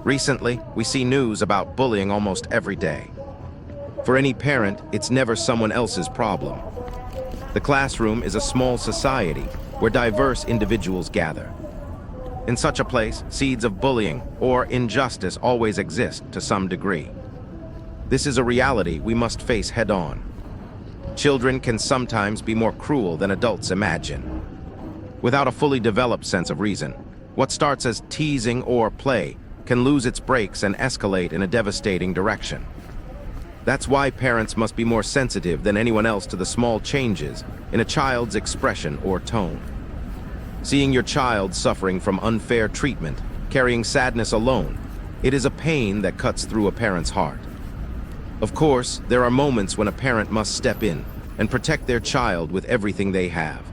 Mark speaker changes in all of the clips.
Speaker 1: Recently, we see news about bullying almost every day. For any parent, it's never someone else's problem. The classroom is a small society where diverse individuals gather. In such a place, seeds of bullying or injustice always exist to some degree. This is a reality we must face head-on. Children can sometimes be more cruel than adults imagine. Without a fully developed sense of reason, what starts as teasing or play can lose its brakes and escalate in a devastating direction. That's why parents must be more sensitive than anyone else to the small changes in a child's expression or tone. Seeing your child suffering from unfair treatment, carrying sadness alone, it is a pain that cuts through a parent's heart. Of course, there are moments when a parent must step in and protect their child with everything they have.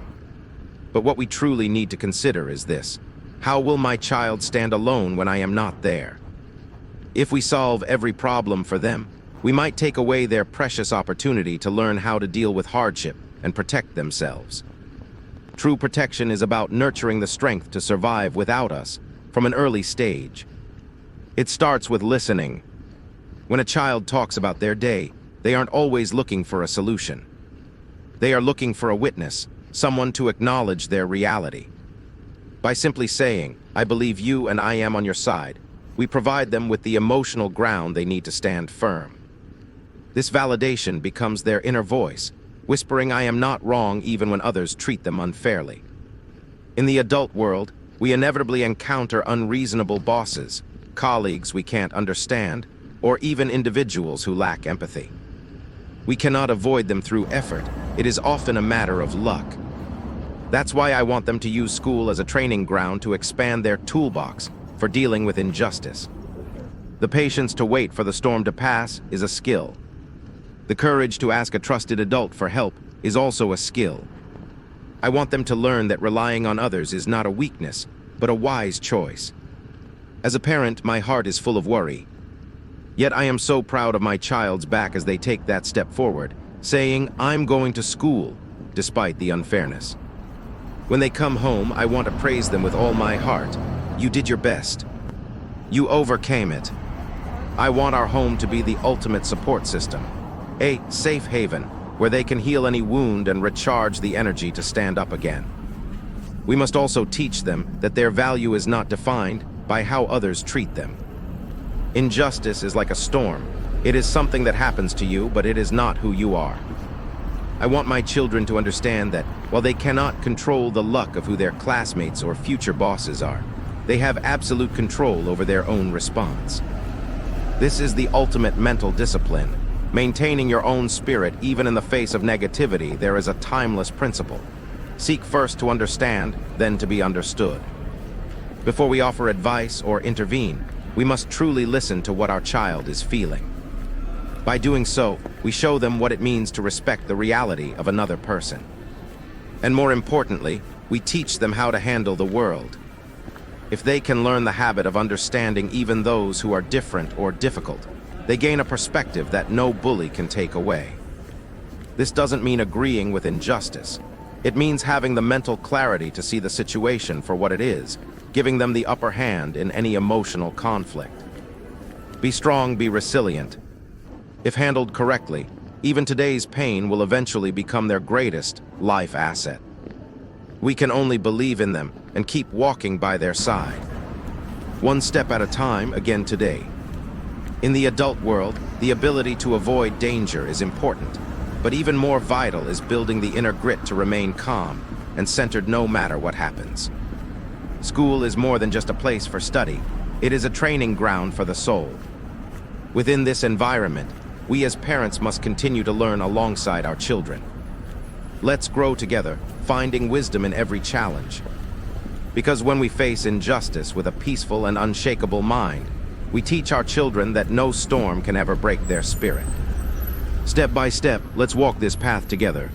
Speaker 1: But what we truly need to consider is this: how will my child stand alone when I am not there? If we solve every problem for them, we might take away their precious opportunity to learn how to deal with hardship and protect themselves. True protection is about nurturing the strength to survive without us from an early stage. It starts with listening. When a child talks about their day, they aren't always looking for a solution. They are looking for a witness, someone to acknowledge their reality. By simply saying, "I believe you and I am on your side," we provide them with the emotional ground they need to stand firm. This validation becomes their inner voice, whispering, "I am not wrong," even when others treat them unfairly. In the adult world, we inevitably encounter unreasonable bosses, colleagues we can't understand, or even individuals who lack empathy. We cannot avoid them through effort. It is often a matter of luck. That's why I want them to use school as a training ground to expand their toolbox for dealing with injustice. The patience to wait for the storm to pass is a skill. The courage to ask a trusted adult for help is also a skill. I want them to learn that relying on others is not a weakness, but a wise choice. As a parent, my heart is full of worry. Yet I am so proud of my child's back as they take that step forward, saying, "I'm going to school," despite the unfairness. When they come home, I want to praise them with all my heart. You did your best. You overcame it. I want our home to be the ultimate support system, a safe haven where they can heal any wound and recharge the energy to stand up again. We must also teach them that their value is not defined by how others treat them. Injustice is like a storm. It is something that happens to you, but it is not who you are. I want my children to understand that while they cannot control the luck of who their classmates or future bosses are, they have absolute control over their own response. This is the ultimate mental discipline. Maintaining your own spirit even in the face of negativity, there is a timeless principle. Seek first to understand, then to be understood. Before we offer advice or intervene, we must truly listen to what our child is feeling. By doing so, we show them what it means to respect the reality of another person. And more importantly, we teach them how to handle the world. If they can learn the habit of understanding even those who are different or difficult, they gain a perspective that no bully can take away. This doesn't mean agreeing with injustice. It means having the mental clarity to see the situation for what it is, giving them the upper hand in any emotional conflict. Be strong, be resilient. If handled correctly, even today's pain will eventually become their greatest life asset. We can only believe in them and keep walking by their side. One step at a time, again today. In the adult world, the ability to avoid danger is important, but even more vital is building the inner grit to remain calm and centered no matter what happens. School is more than just a place for study. It is a training ground for the soul. Within this environment, we as parents must continue to learn alongside our children. Let's grow together, finding wisdom in every challenge. Because when we face injustice with a peaceful and unshakable mind, we teach our children that no storm can ever break their spirit. Step by step, let's walk this path together,